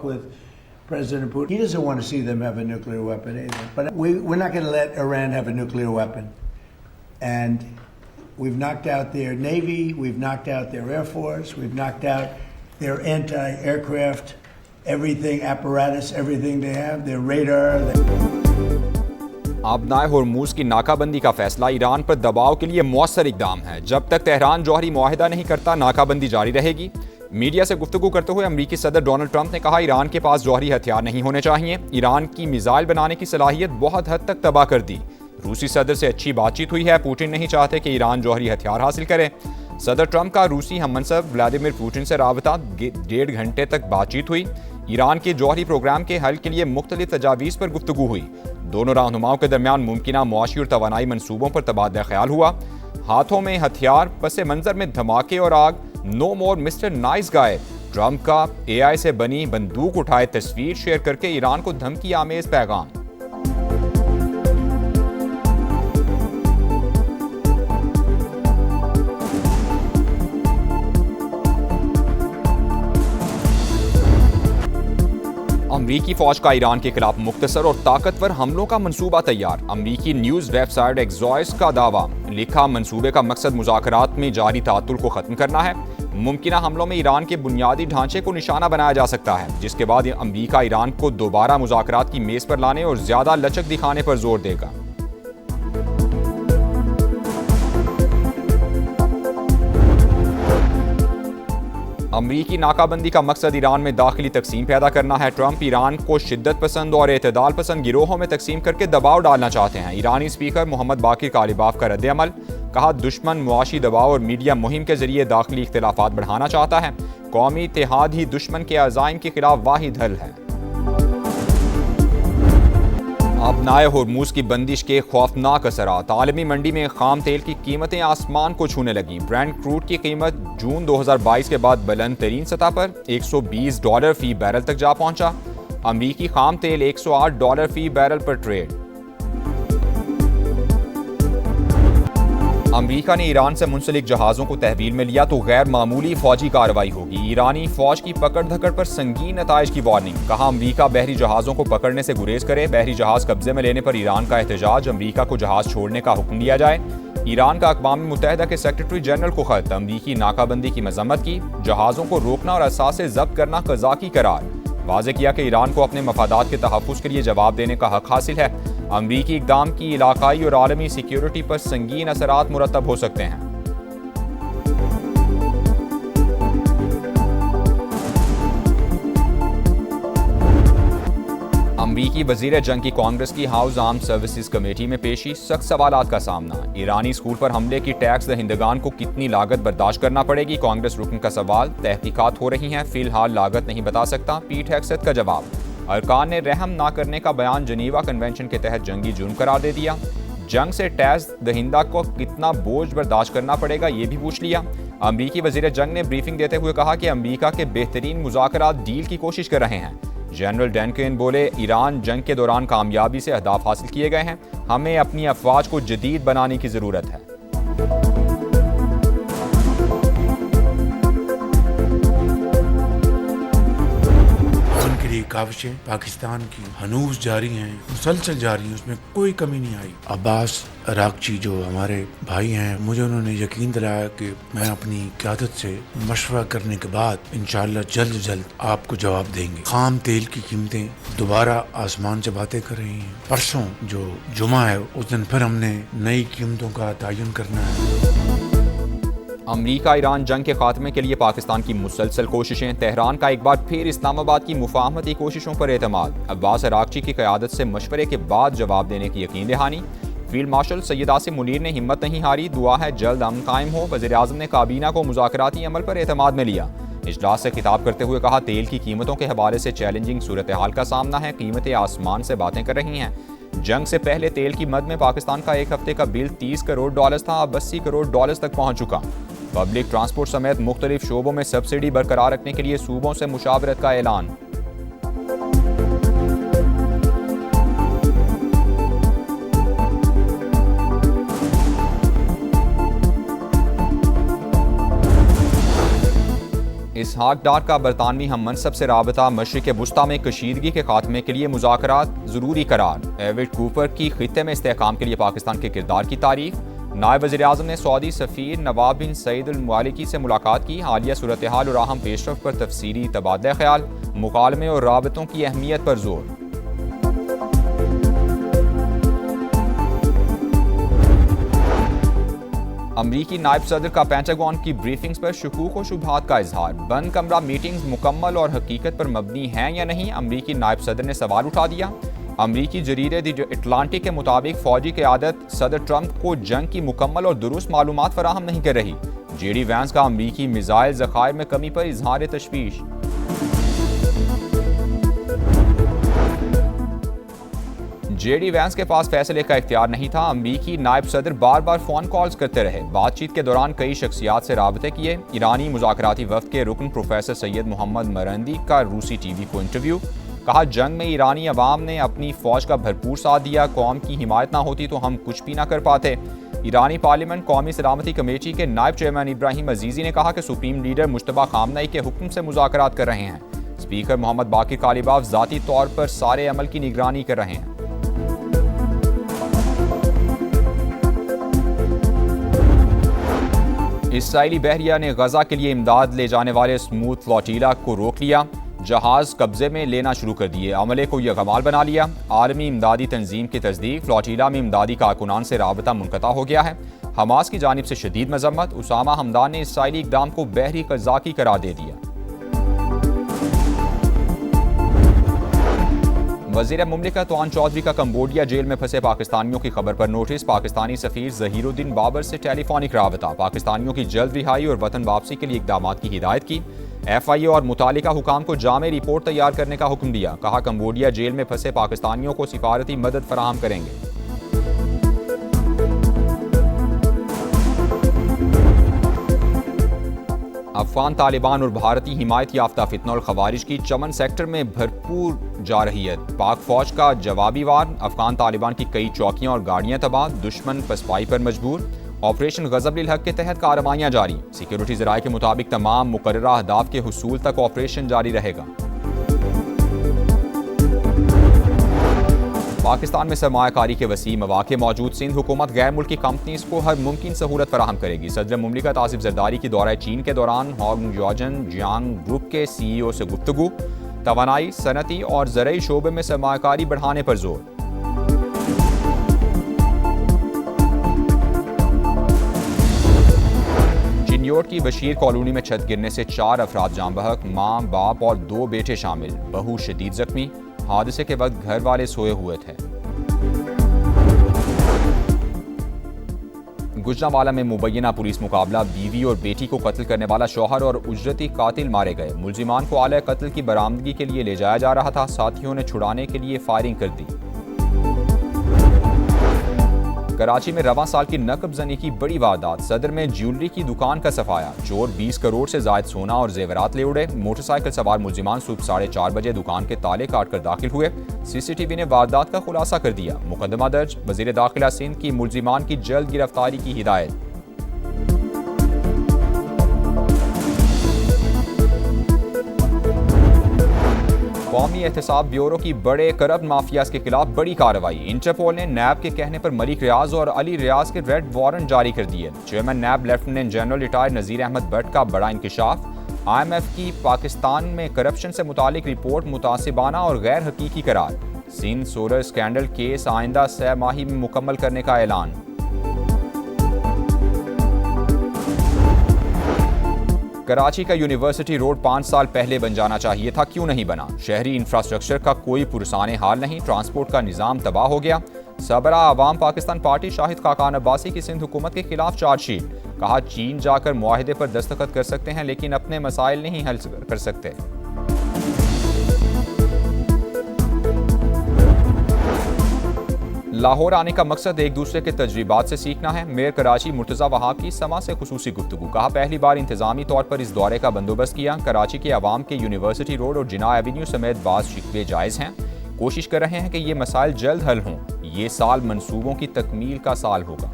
talk with President Putin. He doesn't want to see them have a nuclear weapon either. But we're not going to let Iran have a nuclear weapon. And we've knocked out their Navy, we've knocked out their Air Force, we've knocked out their anti-aircraft, everything, apparatus, everything they have, their radar. आबनाए Hormuz की नाकाबंदी का फैसला Iran पर दबाव के लिए मौसर इकदाम है। जब तक तेहरान जौहरी मुआहिदा नहीं करता, नाकाबंदी जारी रहेगी। मीडिया से गुफ्तगू करते हुए अमरीकी सदर डोनाल्ड ट्रंप ने कहा, ईरान के पास जौहरी हथियार नहीं होने चाहिए। ईरान की मिसाइल बनाने की सलाहियत बहुत हद तक तबाह कर दी। रूसी सदर से अच्छी बातचीत हुई है। पुतिन नहीं चाहते कि ईरान जौहरी हथियार हासिल करे। सदर ट्रंप का रूसी हममनसब व्लादिमीर पुतिन से राबता 1.5 घंटे तक बातचीत हुई। ईरान के जौहरी प्रोग्राम के हल के लिए मुख्तलिफ तजावीज़ पर गुफ्तगू हुई। दोनों रहनुमाओं के दरमियान मुमकिना मुआशी और तवानाई मनसूबों पर तबादला ख्याल हुआ। हाथों में हथियार, पसे मंजर में धमाके और आग, नो मोर मिस्टर नाइस गाय। ट्रंप का AI से बनी बंदूक उठाए तस्वीर शेयर करके ईरान को धमकी आमेज पैगाम। अमरीकी फौज का ईरान के खिलाफ मुख्तसर और ताकतवर हमलों का मंसूबा तैयार। अमरीकी न्यूज़ वेबसाइट एक्सॉइस का दावा, लिखा मंसूबे का मकसद मुज़ाकरात में जारी तातुल को ख़त्म करना है। मुमकिना हमलों में ईरान के बुनियादी ढांचे को निशाना बनाया जा सकता है, जिसके बाद अमरीका ईरान को दोबारा मुज़ाकरात की मेज़ पर लाने और ज़्यादा लचक दिखाने पर जोर देगा। अमरीकी नाकाबंदी का मकसद ईरान में दाखिली तकसीम पैदा करना है। ट्रंप ईरान को शिद्दत पसंद और एतदाल पसंद गिरोहों में तकसीम करके दबाव डालना चाहते हैं। ईरानी स्पीकर मोहम्मद बाकिर कालिबाफ का रद्द-ए-अमल, कहा दुश्मन मुआशी दबाव और मीडिया मुहिम के जरिए दाखिली इख्तिलाफात बढ़ाना चाहता है। कौमी इत्तेहाद ही दुश्मन के अज़ाइम के खिलाफ वाहिद हल है। आबनाए होर्मुज की बंदिश के खौफनाक असरात। आलमी मंडी में खाम तेल की कीमतें आसमान को छूने लगी। ब्रेंट क्रूड की कीमत जून 2022 के बाद बुलंद तरीन सतह पर $120 फी बैरल तक जा पहुंचा। अमरीकी खाम तेल $108 फी बैरल पर ट्रेड। अमरीका ने ईरान से मुंसलिक जहाज़ों को तहवील में लिया तो गैर मामूली फौजी कार्रवाई होगी। ईरानी फौज की पकड़ धकड़ पर संगीन नताइज की वार्निंग, कहा अमरीका बहरी जहाज़ों को पकड़ने से गुरेज करे। बहरी जहाज़ कब्जे में लेने पर ईरान का एहतजाज, अमरीका को जहाज़ छोड़ने का हुक्म दिया जाए। ईरान का अक़वाम मुत्तहिदा के सेक्रेटरी जनरल को खत, अमरीकी नाकाबंदी की मजम्मत की। जहाज़ों को रोकना और असासे जब्त करना क़ज़ाकी करार। वाज़े किया कि ईरान को अपने मफादात के तहफ़्फ़ुज़ के लिए जवाब देने का हक हासिल है। अमरीकी इक़दाम की इलाकाई और आलमी सिक्योरिटी पर संगीन असरात मुरतब हो सकते हैं। अमरीकी वज़ीर जंग की कांग्रेस की हाउस आर्म सर्विसेज कमेटी में पेशी, सख्त सवालात का सामना। ईरानी स्कूल पर हमले की टैक्स दहिंदगान को कितनी लागत बर्दाश्त करना पड़ेगी, कांग्रेस रुकन का सवाल। तहकीकात हो रही हैं, फिलहाल लागत नहीं बता सकता, पीठ हैसियत का जवाब। अरकान ने रहम ना करने का बयान जनीवा कन्वेंशन के तहत जंगी जुर्म करार दे दिया। जंग से टैक्स दहिंदा को कितना बोझ बर्दाश्त करना पड़ेगा, ये भी पूछ लिया। अमरीकी वज़ीर जंग ने ब्रीफिंग देते हुए कहा कि अमरीका के बेहतरीन मुज़ाकरात डील की कोशिश कर रहे हैं। जनरल डैनकेन बोले, ईरान जंग के दौरान कामयाबी से अहदाफ हासिल किए गए हैं, हमें अपनी अफवाज को जदीद बनाने की ज़रूरत है। काविशें पाकिस्तान की हनूज जारी हैं, मुसलसल जारी हैं, उसमें कोई कमी नहीं आई। अब्बास अरागची जो हमारे भाई हैं, मुझे उन्होंने यकीन दिलाया कि मैं अपनी क़यादत से मशवरा करने के बाद इंशाअल्लाह जल्द जल्द आपको जवाब देंगे। खाम तेल की कीमतें दोबारा आसमान से बातें कर रही हैं। परसों जो जुमा है उस दिन फिर हमने नई कीमतों का तयन करना है। अमरीका ईरान जंग के खात्मे के लिए पाकिस्तान की मुसलसल कोशिशें। तेहरान का एक बार फिर इस्लामाबाद की मुफाहमती कोशिशों पर एतमाद। अब्बास अरागची की क़यादत से मशवरे के बाद जवाब देने की यकीन दहानी। फील्ड मार्शल सैयद आसिम मुनीर ने हिम्मत नहीं हारी, दुआ है जल्द अमन कायम हो। वज़ीर आज़म ने काबीना को मुज़ाकराती अमल पर एतमाद में लिया। इजलास से खिताब करते हुए कहा, तेल की कीमतों के हवाले से चैलेंजिंग सूरत हाल का सामना है, कीमतें आसमान से बातें कर रही हैं। जंग से पहले तेल की मद में पाकिस्तान का एक हफ्ते का बिल $30 करोड़ था, अब $80 करोड़ तक पहुंच चुका। पब्लिक ट्रांसपोर्ट समेत मुख्तलिफ शोबों में सब्सिडी बरकरार रखने के लिए सूबों से मुशावरत का ऐलान। इसहाक डार का बरतानवी हम मनसब से राबता मशरिक वुस्ता में कशीदगी के खात्मे के लिए मुज़ाकरात ज़रूरी करार। एविड कूपर की खित्ते में इस्तेहकाम के लिए पाकिस्तान के किरदार की तारीफ। नायब वज़ीर-ए-आज़म ने सऊदी सफ़ीर नवाब बिन सईद अल मुआलिकी से मुलाकात की। हालिया सूरत हाल और अहम पेशरफ पर तफसीली तबादला ख्याल। मुकालमे और राबतों की अहमियत पर जोर। अमरीकी नायब सदर का पेंटागन की ब्रीफिंग्स पर शकूक और शुबहात का इजहार। बंद कमरा मीटिंग्स मुकम्मल और हकीकत पर मबनी हैं या नहीं, अमरीकी नायब सदर ने सवाल उठा दिया। अमरीकी जरीदे द अटलांटिक के मुताबिक फौजी क़यादत सदर ट्रंप को जंग की मुकम्मल और दुरुस्त मालूमात फराहम नहीं कर रही। जेडी वैंस का अमरीकी मिसाइल ज़खायर में कमी पर इजहार तशवीश। जेडी वैंस के पास फैसले का इख्तियार नहीं था। अमरीकी नायब सदर बार बार फोन कॉल्स करते रहे। बातचीत के दौरान कई शख्सियात से राबते किए। ईरानी मुज़ाकराती वफ़द के रुकन प्रोफेसर सैयद मोहम्मद मरंदी का रूसी टीवी को इंटरव्यू। कहा, जंग में ईरानी अवाम ने अपनी फ़ौज का भरपूर साथ दिया। कौम की हिमायत ना होती तो हम कुछ भी ना कर पाते। ईरानी पार्लियामेंट कौमी सलामती कमेटी के नायब चेयरमैन इब्राहिम अजीज़ी ने कहा कि सुप्रीम लीडर मुश्तबा खामनई के हुक्म से मुज़ाकरात कर रहे हैं। स्पीकर मोहम्मद बाकिर कालिबाफ ज़ाती तौर पर सारे अमल की निगरानी कर रहे हैं। इसराइली बहरिया ने गजा के लिए इमदाद ले जाने वाले स्मूथ फ्लोटीला को रोक लिया। जहाज कब्जे में लेना शुरू कर दिए। अमले को यह कमाल बना लिया। आलमी इमदादी तंजीम की तस्दीक, फ्लोटीला में इमदादी कारकुनान से राबता मुनक़ता हो गया है। हमास की जानिब से शदीद मजम्मत। उसामा हमदान ने इसराइली इक़दाम को बहरी क़ज़ाक़ी करार दे दिया। वज़ीर मुमलिकत तोआन चौधरी का कंबोडिया जेल में फंसे पाकिस्तानियों की खबर पर नोटिस। पाकिस्तानी सफ़ीर ज़हीरुद्दीन बाबर से टेलीफोनिक राबता। पाकिस्तानियों की जल्द रिहाई और वतन वापसी के लिए इक़दामात की हिदायत की। FIA और मुतालिका हुकाम को जामे रिपोर्ट तैयार करने का हुक्म दिया। कहा, कंबोडिया जेल में फंसे पाकिस्तानियों को सिफारती मदद फराहम करेंगे। अफगान तालिबान और भारतीय हिमायत याफ्ता फितनल खवारिज की चमन सेक्टर में भरपूर जारहियत। पाक फौज का जवाबी वार। अफगान तालिबान की कई चौकियां और गाड़ियां तबाह। दुश्मन पसपाई पर मजबूर। ऑपरेशन गज़ब लिल हक के तहत कार्रवाइयां जारी। सिक्योरिटी ज़राए के मुताबिक तमाम मुकर्ररा अहदाफ के हुसूल तक ऑपरेशन जारी रहेगा। पाकिस्तान में सरमायाकारी के वसी मौक़े मौजूद। सिंध हुकूमत गैर मुल्की कंपनीज को हर मुमकिन सहूलत फराहम करेगी। सदर मुमलिकत आसिफ जरदारी की दौरा चीन के दौरान हॉन्ग योजन जियांग ग्रुप के CEO से गुफ्तगू। तवानाई, सनती और ज़रई शोबे में सरमायाकारी बढ़ाने पर जोर। चिन्योट की बशीर कॉलोनी में छत गिरने से 4 अफराद जान बहक। मां, बाप और 2 बेटे शामिल। बहू शदीद जख्मी। हादसे के वक्त घर वाले सोए हुए थे। गुजरांवाला में मुबैना पुलिस मुकाबला। बीवी और बेटी को कत्ल करने वाला शौहर और उजरती कातिल मारे गए। मुलजिमान को आले कत्ल की बरामदगी के लिए ले जाया जा रहा था। साथियों ने छुड़ाने के लिए फायरिंग कर दी। कराची में रवां साल की नकब जनी की बड़ी वारदात। सदर में ज्वेलरी की दुकान का सफाया। चोर 20 करोड़ से जायद सोना और जेवरात ले उड़े। मोटरसाइकिल सवार मुलजिमान सुबह 4:30 बजे दुकान के ताले काट कर दाखिल हुए। CCTV ने वारदात का खुलासा कर दिया। मुकदमा दर्ज। वज़ीर दाखिला सिंध की मुलजिमान की जल्द गिरफ्तारी की हिदायत। कौमी एहतसाब ब्यूरो की बड़े करप्ट माफियाज के खिलाफ बड़ी कार्रवाई। इंटरपोल ने नैब के कहने पर मलिक रियाज और अली रियाज के रेड वारंट जारी कर दिए। चेयरमैन नैब लेफ्टिनेंट जनरल रिटायर्ड नज़ीर अहमद भट्ट का बड़ा इंकशाफ। IMF की पाकिस्तान में करप्शन से मुतालिक रिपोर्ट मुतासिबाना और गैर हकीकी करार। सिंध सोलर स्कैंडल केस आइंदा 6 माही में मुकम्मल करने का ऐलान। कराची का यूनिवर्सिटी रोड 5 साल पहले बन जाना चाहिए था, क्यों नहीं बना? शहरी इंफ्रास्ट्रक्चर का कोई पुरसाने हाल नहीं। ट्रांसपोर्ट का निज़ाम तबाह हो गया। सबरा आवाम पाकिस्तान पार्टी शाहिद खाकान अब्बासी की सिंध हुकूमत के खिलाफ चार्जशीट। कहा, चीन जाकर मुआहिदे पर दस्तखत कर सकते हैं लेकिन अपने मसाइल नहीं हल कर सकते। लाहौर आने का मकसद एक दूसरे के तजर्बात से सीखना है। मेयर कराची मुर्तज़ा वहाब की समा से खुसूसी गुफ्तगू। कहा, पहली बार इंतजामी तौर पर इस दौरे का बंदोबस्त किया। कराची के अवाम के यूनिवर्सिटी रोड और जिना एवेन्यू समेत बाज़ शिकवे जायज़ हैं। कोशिश कर रहे हैं कि ये मसाइल जल्द हल हों। ये साल मंसूबों की तकमील का साल होगा।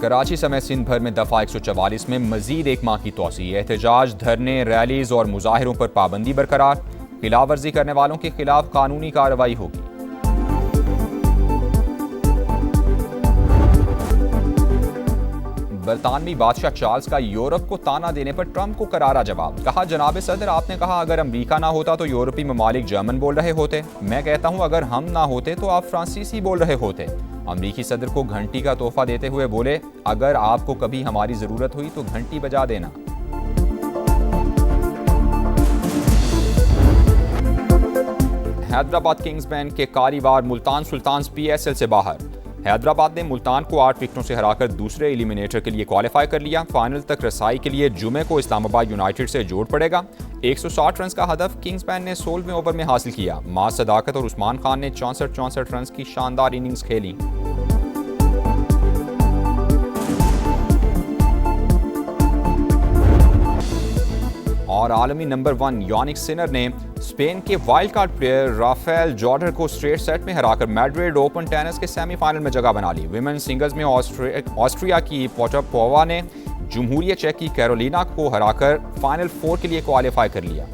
कराची समेत सिंध भर में दफा 144 में मजीद एक माह की तोसी। एहतजाज, धरने, रैलीज और मुजाहिरों पर पाबंदी बरकरार। खिलाफ वर्जी करने वालों के खिलाफ कानूनी कार्रवाई होगी। बरतानवी बादशाह चार्ल्स का यूरोप को ताना देने पर ट्रंप को करारा जवाब। कहा, जनाब सदर, आपने कहा अगर अमेरिका ना होता तो यूरोपीय ममालिक जर्मन बोल रहे होते। मैं कहता हूं अगर हम ना होते तो आप फ्रांसीसी बोल रहे होते। अमेरिकी सदर को घंटी का तोहफा देते हुए बोले, अगर आपको कभी हमारी जरूरत हुई तो घंटी बजा देना। हैदराबाद किंग्स बैंक के कारीवार मुल्तान सुल्तान्स PSL से बाहर। हैदराबाद ने मुल्तान को 8 विकेटों से हराकर दूसरे एलिमिनेटर के लिए क्वालिफाई कर लिया। फाइनल तक रसाई के लिए जुमे को इस्लामाबाद यूनाइटेड से जोड़ पड़ेगा। 160 रन का हदफ किंग्स बैंक ने 16वें ओवर में हासिल किया। माज सदाकत और उस्मान खान ने 64 रन की शानदार इनिंग्स खेली। और आलमी नंबर 1 यानिक सिनर ने स्पेन के वाइल्ड कार्ड प्लेयर राफेल जॉर्डर को स्ट्रेट सेट में हराकर मैड्रिड ओपन टेनिस के सेमीफाइनल में जगह बना ली। विमेन सिंगल्स में ऑस्ट्रिया की पोटापोवा ने जमहूरिया चेक की कैरोलिना को हराकर फाइनल 4 के लिए क्वालिफाई कर लिया।